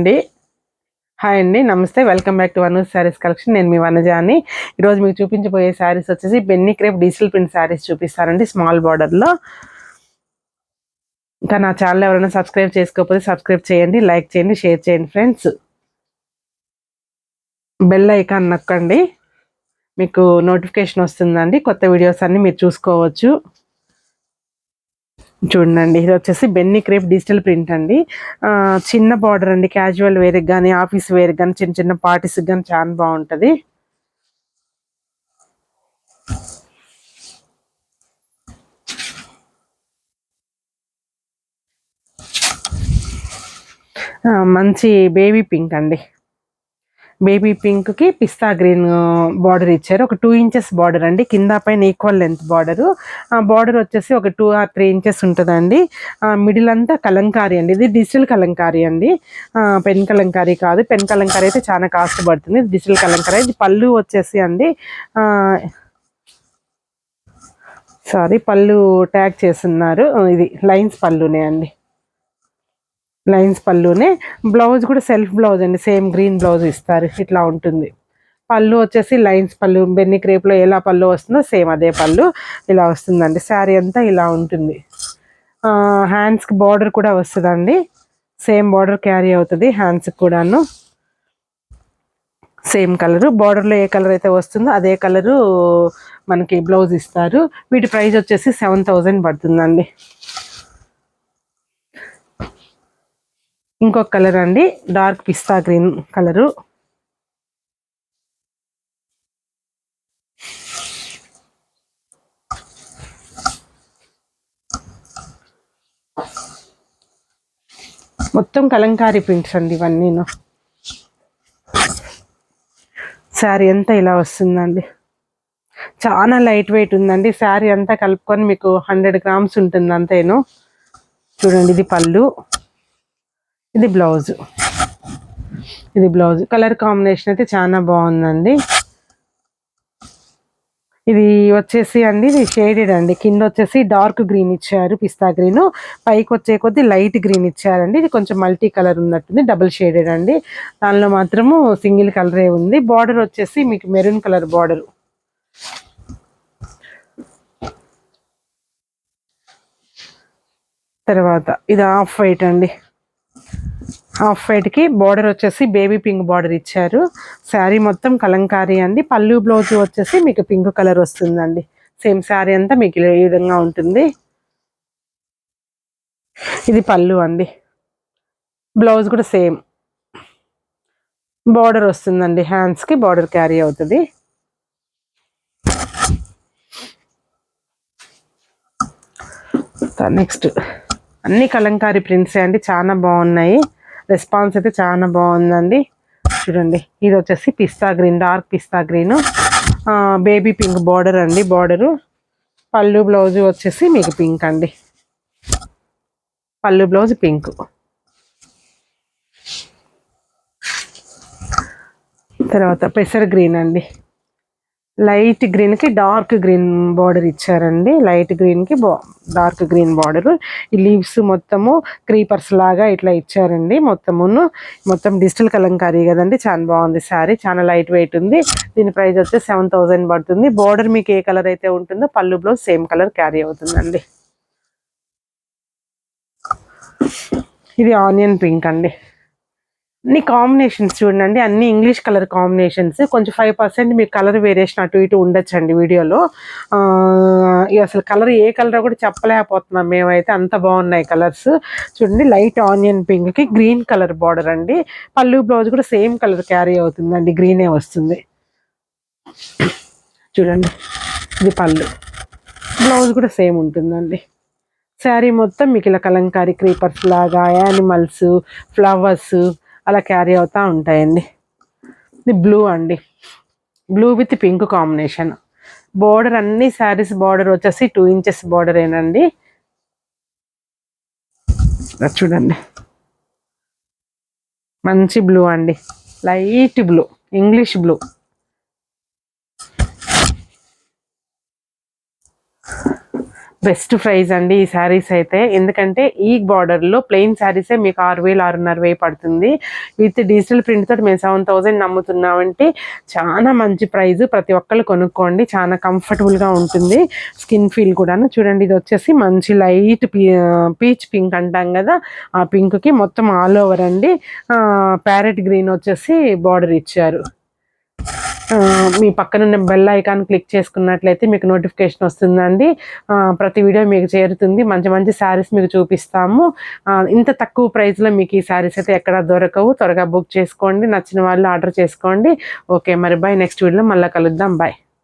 అండి హాయ్ అండి నమస్తే welcome back to Vanu's sarees collection. నేను మీ వనజాని. ఈరోజు మీకు చూపించబోయే శారీస్ వచ్చేసి Benny crepe digital print sarees చూపిస్తానండి స్మాల్ బార్డర్లో. ఇంకా నా ఛానల్ ఎవరైనా సబ్స్క్రైబ్ చేసుకోకపోతే సబ్స్క్రైబ్ చేయండి, లైక్ చేయండి, షేర్ చేయండి ఫ్రెండ్స్. బెల్ ఐకాన్ నొక్కండి, మీకు నోటిఫికేషన్ వస్తుందండి. కొత్త వీడియోస్ అన్ని మీరు చూసుకోవచ్చు. చూడండి, ఇది వచ్చేసి బెన్నీ క్రేప్ డిజిటల్ ప్రింట్ అండి. చిన్న బార్డర్ అండి, క్యాజువల్ వేర్కి కానీ ఆఫీస్ వేర్కి కానీ చిన్న చిన్న పార్టీస్కి కానీ చాలా బాగుంటుంది. మంచి బేబీ పింక్ అండి. బేబీ పింక్కి పిస్తా గ్రీన్ బార్డర్ ఇచ్చారు. ఒక 2 ఇంచెస్ బార్డర్ అండి, కింద పైన ఈక్వల్ లెంత్ బార్డరు. బార్డర్ వచ్చేసి ఒక 2 or 3 ఇంచెస్ ఉంటుందండి. మిడిల్ అంతా కలంకారీ అండి, ఇది డిజిటల్ కలంకారీ అండి, పెన్ కలంకారీ కాదు. పెన్ కలంకారీ అయితే చాలా కాస్ట్ పడుతుంది, డిజిటల్ కలంకారీ. ఇది పళ్ళు వచ్చేసి అండి, పళ్ళు ట్యాగ్ చేస్తున్నారు, ఇది లైన్స్ పళ్ళునే అండి, లైన్స్ పళ్ళునే. బ్లౌజ్ కూడా సెల్ఫ్ బ్లౌజ్ అండి, సేమ్ గ్రీన్ బ్లౌజ్ ఇస్తారు, ఇట్లా ఉంటుంది. పళ్ళు వచ్చేసి లైన్స్ పళ్ళు, బెన్నీ క్రేప్లో ఎలా పళ్ళు వస్తుందో సేమ్ అదే పళ్ళు ఇలా వస్తుందండి. శారీ అంతా ఇలా ఉంటుంది. హ్యాండ్స్కి బార్డర్ కూడా వస్తుందండి, సేమ్ బార్డర్ క్యారీ అవుతుంది హ్యాండ్స్కి కూడాను. సేమ్ కలరు, బార్డర్లో ఏ కలర్ అయితే వస్తుందో అదే కలరు మనకి బ్లౌజ్ ఇస్తారు. వీటి ప్రైస్ వచ్చేసి 7,000 పడుతుందండి. ఇంకొక కలర్ అండి, డార్క్ పిస్తా గ్రీన్ కలరు. మొత్తం కలంకారీ ప్రింట్స్ అండి ఇవన్నీను. శారీ అంతా ఇలా వస్తుందండి, చాలా లైట్ వెయిట్ ఉందండి. శారీ అంతా కలుపుకొని మీకు 100 grams ఉంటుంది అంతేను. చూడండి, ఇది పళ్ళు, ఇది బ్లౌజ్. ఇది బ్లౌజ్ కలర్ కాంబినేషన్ అయితే చాలా బాగుందండి. ఇది వచ్చేసి అండి, ఇది షేడెడ్ అండి. కింద వచ్చేసి డార్క్ గ్రీన్ ఇచ్చారు, పిస్తా గ్రీన్. పైకి వచ్చే కొద్ది లైట్ గ్రీన్ ఇచ్చారండి. ఇది కొంచెం మల్టీ కలర్ ఉన్నట్టుంది, డబుల్ షేడెడ్ అండి. దానిలో మాత్రము సింగిల్ కలరే ఉంది. బార్డర్ వచ్చేసి మీకు మెరూన్ కలర్ బార్డర్. తర్వాత ఇది ఆఫ్ వైట్ అండి, హాఫ్ వైట్కి బార్డర్ వచ్చేసి బేబీ పింక్ బార్డర్ ఇచ్చారు. శారీ మొత్తం కలంకారీ అండి. పళ్ళు బ్లౌజ్ వచ్చేసి మీకు పింక్ కలర్ వస్తుందండి. సేమ్ శారీ అంతా మీకు ఈ విధంగా ఉంటుంది. ఇది పళ్ళు అండి, బ్లౌజ్ కూడా సేమ్ బార్డర్ వస్తుందండి, హ్యాండ్స్కి బార్డర్ క్యారీ అవుతుంది. నెక్స్ట్ అన్ని కలంకారీ ప్రింట్సే అండి, చాలా బాగున్నాయి. రెస్పాన్స్ అయితే చాలా బాగుందండి. చూడండి, ఇది వచ్చేసి పిస్తా గ్రీన్, డార్క్ పిస్తా గ్రీన్, బేబీ పింక్ బార్డర్ అండి. బార్డరు పళ్ళు బ్లౌజ్ వచ్చేసి మీకు పింక్ అండి, పళ్ళు బ్లౌజ్ పింక్. తర్వాత పెసర్ గ్రీన్ అండి, లైట్ గ్రీన్కి డార్క్ గ్రీన్ బార్డర్ ఇచ్చారండి. లైట్ గ్రీన్కి డార్క్ గ్రీన్ బార్డర్. ఈ లీవ్స్ మొత్తము క్రీపర్స్ లాగా ఇట్లా ఇచ్చారండి. మొత్తం డిజిటల్ కలంకారీ కదండి, చాలా బాగుంది శారీ. చాలా లైట్ వెయిట్ ఉంది. దీని ప్రైస్ వచ్చి 7,000 పడుతుంది. బార్డర్ మీకు ఏ కలర్ అయితే ఉంటుందో పళ్ళు బ్లౌజ్ సేమ్ కలర్ క్యారీ అవుతుందండి. ఇది ఆనియన్ పింక్ అండి. అన్ని కాంబినేషన్స్ చూడండి, అన్ని ఇంగ్లీష్ కలర్ కాంబినేషన్స్. కొంచెం 5% మీకు కలర్ వేరియేషన్ అటు ఇటు ఉండొచ్చండి వీడియోలో. అసలు కలర్ ఏ కలర్ కూడా చెప్పలేకపోతున్నాం మేమైతే, అంత బాగున్నాయి కలర్స్. చూడండి, లైట్ ఆనియన్ పింక్కి గ్రీన్ కలర్ బార్డర్ అండి. పళ్ళు బ్లౌజ్ కూడా సేమ్ కలర్ క్యారీ అవుతుందండి, గ్రీనే వస్తుంది. చూడండి, ఇది పళ్ళు, బ్లౌజ్ కూడా సేమ్ ఉంటుందండి. శారీ మొత్తం మీకు ఇలా కలంకారీ క్రీపర్స్ లాగా, యానిమల్స్, ఫ్లవర్స్ అలా క్యారీ అవుతూ ఉంటాయండి. ఇది బ్లూ అండి, blue with pink combination. Border అన్ని శారీస్ బార్డర్ వచ్చేసి 2 ఇంచెస్ బార్డరేనండి. చూడండి, మంచి బ్లూ అండి, light blue, English blue. Best price అండి ఈ శారీస్ అయితే. ఎందుకంటే ఈ బార్డర్లో ప్లెయిన్ శారీసే మీకు 6,000 6,500 పడుతుంది. విత్ డిజిటల్ ప్రింట్ తోటి మేము 7,000 నమ్ముతున్నామంటే చాలా మంచి ప్రైస్. ప్రతి ఒక్కళ్ళు కొనుక్కోండి, చాలా కంఫర్టబుల్గా ఉంటుంది. స్కిన్ ఫీల్ కూడాను చూడండి. ఇది వచ్చేసి మంచి లైట్ పీచ్ పింక్ అంటాం కదా, ఆ పింక్కి మొత్తం ఆల్ ఓవర్ అండి ప్యారెట్ గ్రీన్ వచ్చేసి బార్డర్ ఇచ్చారు. మీ పక్కనున్న బెల్ ఐకాన్ క్లిక్ చేసుకున్నట్లయితే మీకు నోటిఫికేషన్ వస్తుందండి. ప్రతి వీడియో మీకు చేరుతుంది. మంచి మంచి శారీస్ మీకు చూపిస్తాము. ఇంత తక్కువ ప్రైస్లో మీకు ఈ శారీస్ అయితే ఎక్కడ దొరకవు. త్వరగా బుక్ చేసుకోండి, నచ్చిన వాళ్ళు ఆర్డర్ చేసుకోండి. ఓకే మరి బాయ్, నెక్స్ట్ వీడియోలో మళ్ళీ కలుద్దాం. బాయ్.